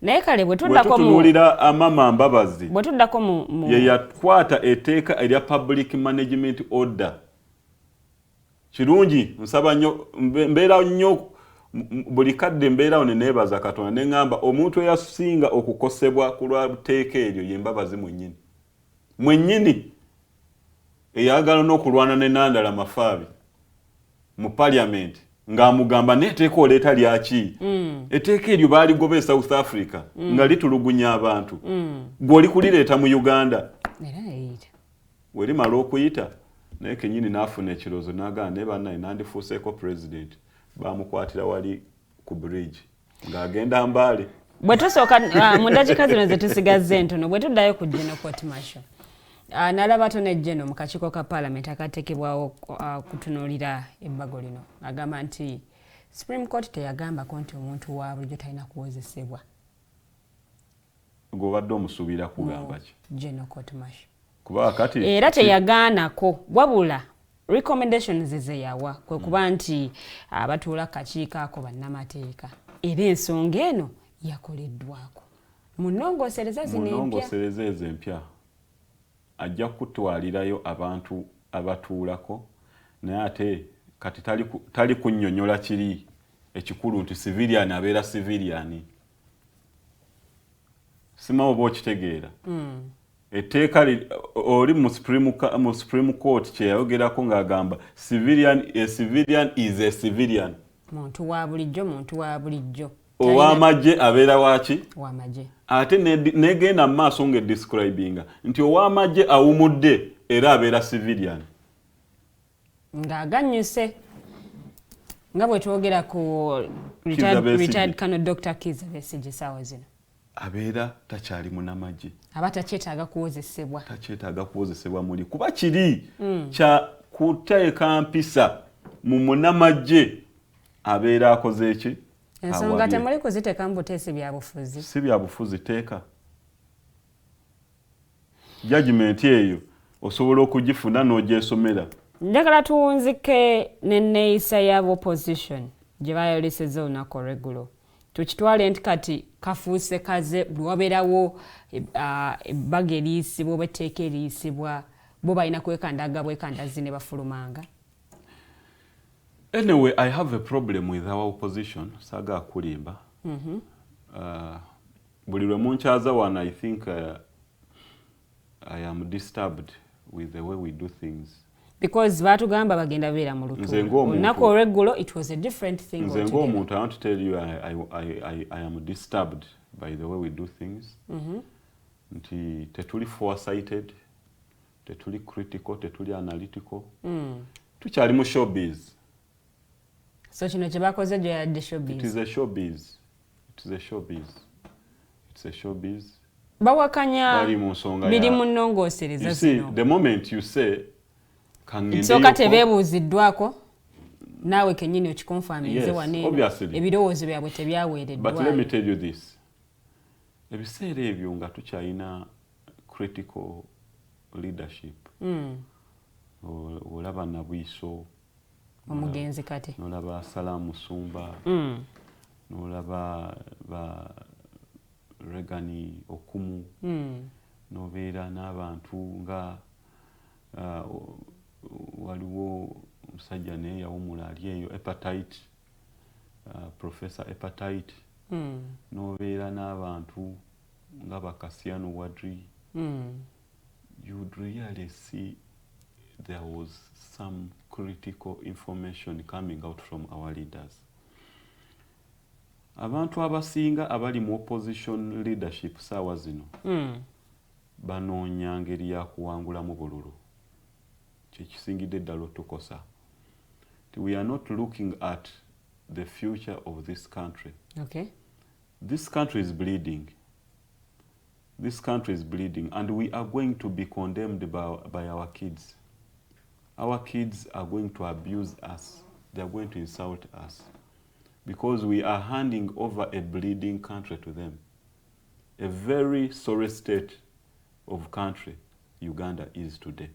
Naye kale bwe tuddako tutunuulira Amama Mbabazi bwe tuddako ye yakwata eteeka erya public management order. Kirungi nsaba nnyo mbeera nnyo buli kadde mbeerawo ne neebaza Katonda ne ngamba omuntu eyasinga okukosebwa ku lw'ateeka eryo ye Mbabazi mwennyini eyagala n'okulwana ne Nandala Mafaabi mu parliament ng'amugamba n'eteeka oleeta lyaki. Eteeka eryo baaligoba e South Africa nga litulugunya abantu gw'oli kulireeta mu Uganda. We limala okuyita naye kennyini n'afuna ekirozo n'agamba naye bannaye nandifuuseeko president. Bamukwatira wali ku bridge ng'agenda Mbale. Bwe tusooka mu dakiika zino ze tusigaze ntono bwe tuddayo ku General Court Martial nalaba Attorney General mu kakiiko ka Parliament akateekebwawo kutunuulira ebbago lino agamba nti Supreme Court teyagambako nti omuntu wa bulijjo talina kuwozesebwa. G'obadde omusuubira kugamba ki? General Court Martial. Kuba kati era teyagaanako wabula recommendations ze yawa kwe kuba nti abatuula kakiiko ako bannamateeka era ensonga eno yakoleddwako mu nnongosereza ezo empya ajja kutwalirayo abantu abatuulako naye ate kati tali kunnyonnyola kiri ekikulu nti civilian abeera civilian. Simawo oba okitegeera. Eteeka oli mu Supreme Court kyeyayogerako ng'agamba civilian is a civilian. Muntu wa bulijjo. Ow'amagye abeera waki? Ow'amagye. Ate negenda mu maaso ng'edescribinga nti ow'amagye awumudde era abeera civilian. Ng'aganyuse nga bwe twogera ku retired Colonel Dr. Kizza Besigye ssaawa zino. abeera takyali munnamagye aba takyetaaga kuwozesebwa muli kuba kiri kya kuteeka mpisa mu munnamagye abeera akoze eki ensonga temuli kuziteeka mu buteesi bya bufuzi si bya bufuzi teeka judgment eyo osobola okugifuna n'ogyesomera. Njagala tuwunzike n'enneeyisa y'aba opposition gye bayolesezza olunaku olw'eggulo tukitwale nti kati kafuuse kaze bwe wabeerawo ebbaga eriisibwa oba etteeka eriisibwa bo balina kwekandaga bwekandazi ne bafulumanga. Anyway, I have a problem with our opposition. Saga kulimba. Buli lwe munkyaza wano, I think I am disturbed with the way we do things. Because batugamba bagenda beera mu lutuulo. Olunaku olw'eggulo, it was a different thing altogether. Nze ng'omuntu, I want to tell you, I am disturbed by the way we do things. Nti tetuli foresighted, tetuli critical, tetuli analytical. Tukyali mu showbiz. So kino kye bakoze gye yadde showbiz. It is a showbiz. It is a showbiz. It's a showbiz. Bawakanya biri mu nnongoosereza zino. You see, the moment you say nsooka tebeebuuziddwako naawe kennyini okikonfaminze waneeno ebirowoozo byabwe tebyaweereddwa. But let me tell you this. Ebiseera ebyo nga tukyalina critical leadership. Olaba Nabwiiso omugenzi kati nolaba Salaamu Musumba nolaba ba Regani Okumu nobeera n'abantu nga waliwo omusajja naye yawumula ali eyo hepatite Professor Hepatite nobeera n'abantu nga Bakasiano Wadri you'd really see there was some critical information coming out from our leaders. Abantu abasinga abali mu opposition leadership saawa zino banoonya ngeri ya kuwangulamu bululu. Kyekisingidde ddala otukosa. We are not looking at the future of this country. Okay. This country is bleeding. This country is bleeding, and we are going to be condemned by our kids. Our kids are going to abuse us. They are going to insult us. Because we are handing over a bleeding country to them. A very sorry state of country Uganda is today.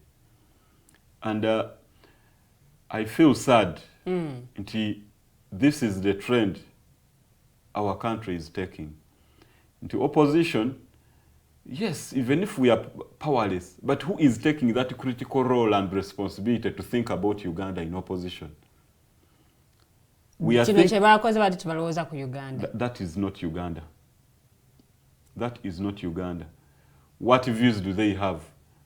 And I feel sad. This is the trend our country is taking. Into opposition, yes, even if we are powerless, but who is taking that critical role and responsibility to think about Uganda in opposition? We are that is not Uganda. That is not Uganda. What views do they have?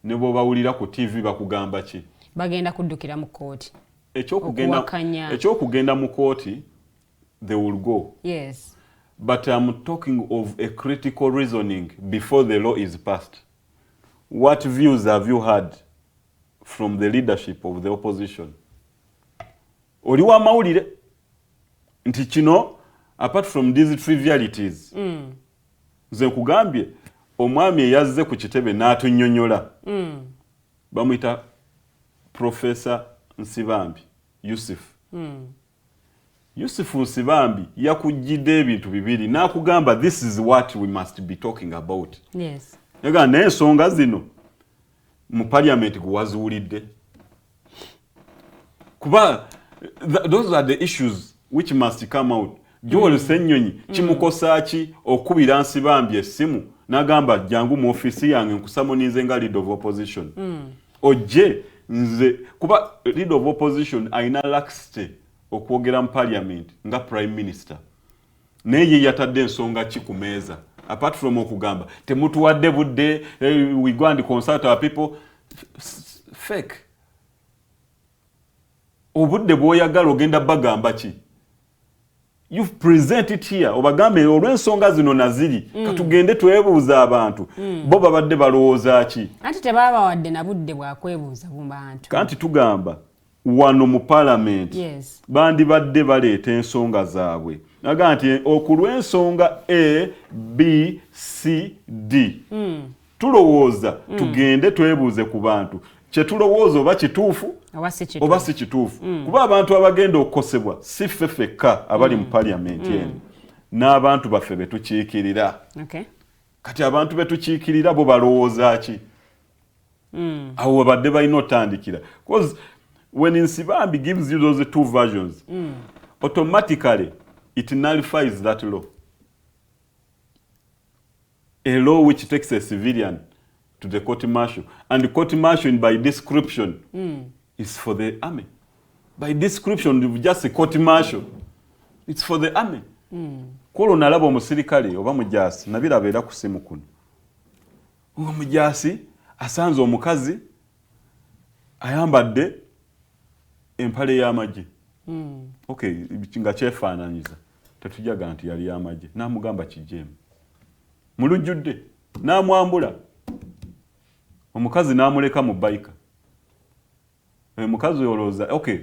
Nebo bawulira ku TV bakugamba ki? Bagenda kuddukira mu kooti. Ekyokugenda mu kooti, they will go. Yes. But I'm talking of a critical reasoning before the law is passed. What views have you had from the leadership of the opposition? Oliwa mawulire nti kino, apart from these trivialities, nze nkugambye omwami eyazze ku kitebe n'atunnyonnyola. Bamuyita Professor Nsibambi Yusuf. Yusuf Nsibambi yakujjidde ebintu bibiri n'akugamba this is what we must be talking about. Yes. Yaga n'ensonga zino mu parliament gwazuulidde. Kuba those are the issues which must come out. Joel Ssennyonyi kimukosa ki okubira Nsibambi essimu n'agamba jangu mu office yange nkusamunize nga leader of opposition. Ojje nze kuba leader of opposition aina laxity okwogera mu parliament nga prime minister. Naye yatadde ensonga ki ku meeza apart from okugamba temutuwadde budde, we go and consult our people. Fake. Obudde bw'oyagala ogenda bagamba ki? You've presented here obagambe olw'ensonga zino naziri katugende twebuuza abantu bo babadde balowooza ki? Anti tebabawadde na budde bwa kwebuuza mu bantu. Kanti tugamba wano mu palamenti Yes. bandibadde baleeta ensonga zaabwe naga nti okulwa ensonga A, B, C, D tulowooza tugende twebuuze ku bantu kyetulowooza oba kituufu oba si kituufu kuba abantu abagenda okukosebwa si ffe ffekka abali mu palamenti eno n'abantu baffe betukiikirira kati abantu betukiikirira bo balowooza ki awo badde balina otandikira because when Nsibambi gives you those two versions automatically it nullifies that law. A law which takes a civilian to the court martial, and the court martial by description is for the army. By description, just a court martial, it's for the army. Kolo nalaba omusirikale oba mujaasi nabiraba era ku simu kuno. Omujaasi asanze omukazi ayambadde empale y'amagye. Okay, nga kyefaananyiza tetujaga nti yali y'amagye n'amugamba kijeemu mulujjudde n'amwambula omukazi n'amuleka mu bayika omukazi olowooza okay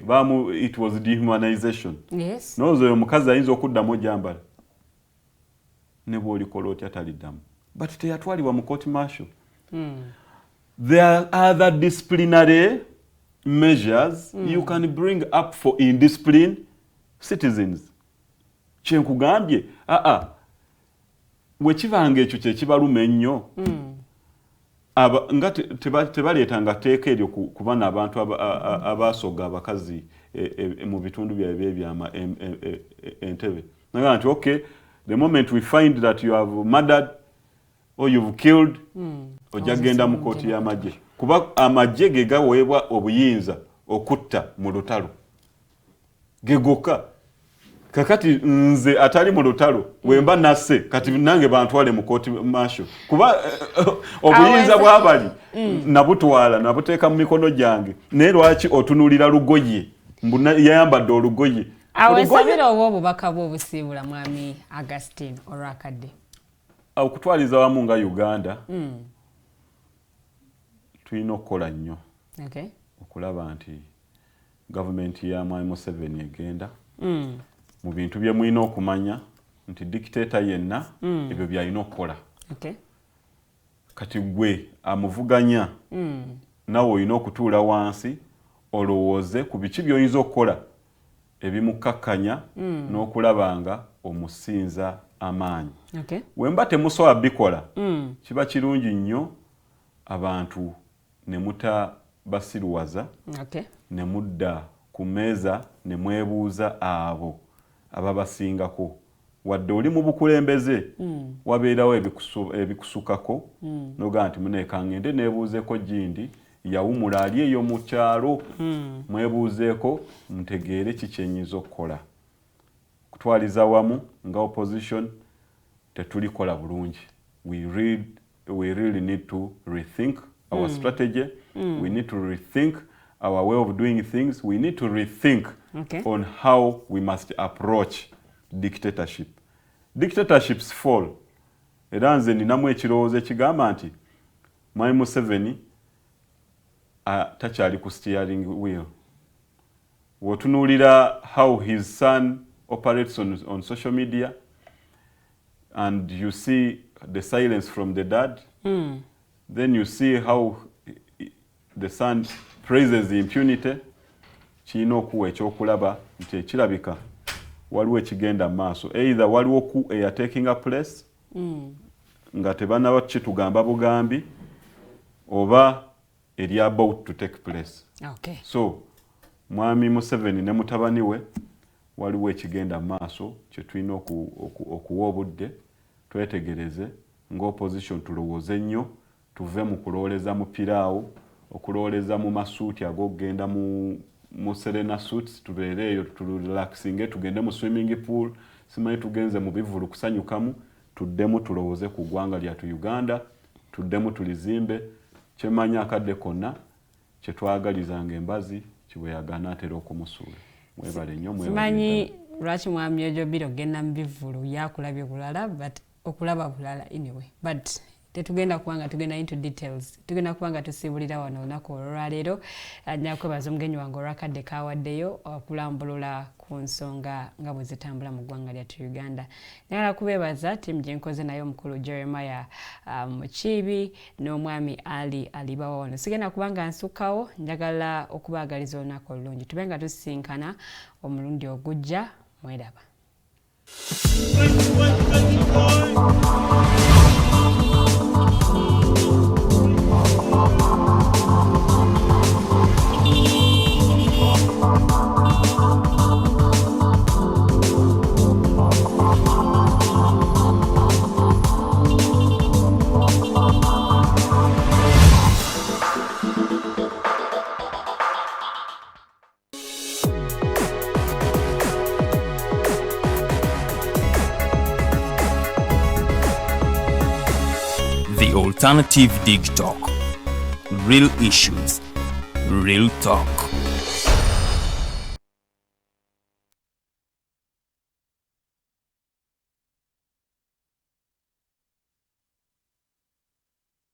it was dehumanization n'olowooza oyo omukazi ayinza okuddamu ojambala ne bw'olikola otya taliddamu but teyatwalibwa mu court martial. There are other disciplinary measures you can bring up for indisciplined citizens. Kyenkugambye wekibanga ekyo kyekibaluma ennyo nga tebaleetanga tteeka eryo ku bana abantu abaasoga abakazi mu bitundu byabwe ebyama entebe naga nti okay the moment we find that you have murdered or you've killed ojja genda mu kooti y'amagye kuba amagye ge gaweebwa obuyinza okutta mu lutalo gegoka kakati nze atali mu lutalo wemba nasse kati nange bantwale mu kooti martial kuba obuyinza bwabali nabutwala nabuteeka mu mikono gyange naye lwaki otunulira lugoye yayambadde olugoye awesabira oba obubaka bw'obusiibula mwami Augustine olwakadde okutwaliza wamu nga Uganda tulina okukola nnyo okulaba nti gavumenti ya mwami Museveni egenda mu bintu bye mulina okumanya nti dictator yenna ebyo byalina okukola kati gwe amuvuganya nawe olina okutuula wansi olowooze ku biki by'oyinza okukola ebimukakkanya n'okulaba nga omusinza amaanyi wemba temusobola bikola kiba kirungi nnyo abantu ne mutabasiruwaza ne mudda ku mmeeza ne mwebuuza abo ababasingako wadde oli mu bukulembeze wabeerawo ebikusukako noga nti muneeka ngende neebuuzeeko gindi yawumula ali eyo mu kyalo mwebuuzeeko mutegeere kikyenyiza okukola kutwaliza wamu nga opposition tetulikola bulungi we really need to rethink our strategy we need to rethink our way of doing things we need to rethink on how we must approach dictatorships fall era nze ninamu ekirowoozo ekigamba nti mwami Museveni takyali ku steering wheel wotunuulira how his son operates on social media and you see the silence from the dad then you see how the son praises the impunity kirina okuwa ekyokulaba nti ekirabika waliwo ekigenda mu maaso either waliwo ku taking a place nga tebanaba kitugamba bugambi oba eri about to take place so mwami Museveni ne mutabani we waliwo ekigenda mu maaso kyetulina okuwa obudde twetegereze ng'opposition tulowooze nnyo tuve mu kulooleza mu piraawo okulooleza mu masuuti ag'okugenda mu serena suits tubeere eyo turelaxinge tugende mu swimming pool simanyi tugenze mu bivulu kusanyukamu tuddemu tulowooze ku ggwanga lyatu Uganda tuddemu tulizimbe kyemanya akadde konna kyetwagalizanga embazi kibweyagana atera okumusuula mwebale nnyo simanyi lwaki mwami Ojobile ogenda mu bivulu yakulabye bulala but okulaba bulala anyway but tetugenda kubanga tugenda into details, tugenda kubanga tusibulira wano olunaku olwaleero. Njagala kwebaza omugenyi wange olwakadde kawaddeyo okulambulula ku nsonga nga bwe zitambula mu ggwanga lyattu Uganda. Njagala kubeebaza ttiimu gye nkoze naye omukulu Jeremiah Mukiibi n'omwami Ali alibawo wano. Sigenda kubanga nsukkawo, njagala okubaagaliza olunaku olulungi. Tube nga tusisinkana omulundi ogujja. Mweraba. The Alternative Dig Talk. Real issues, real talk.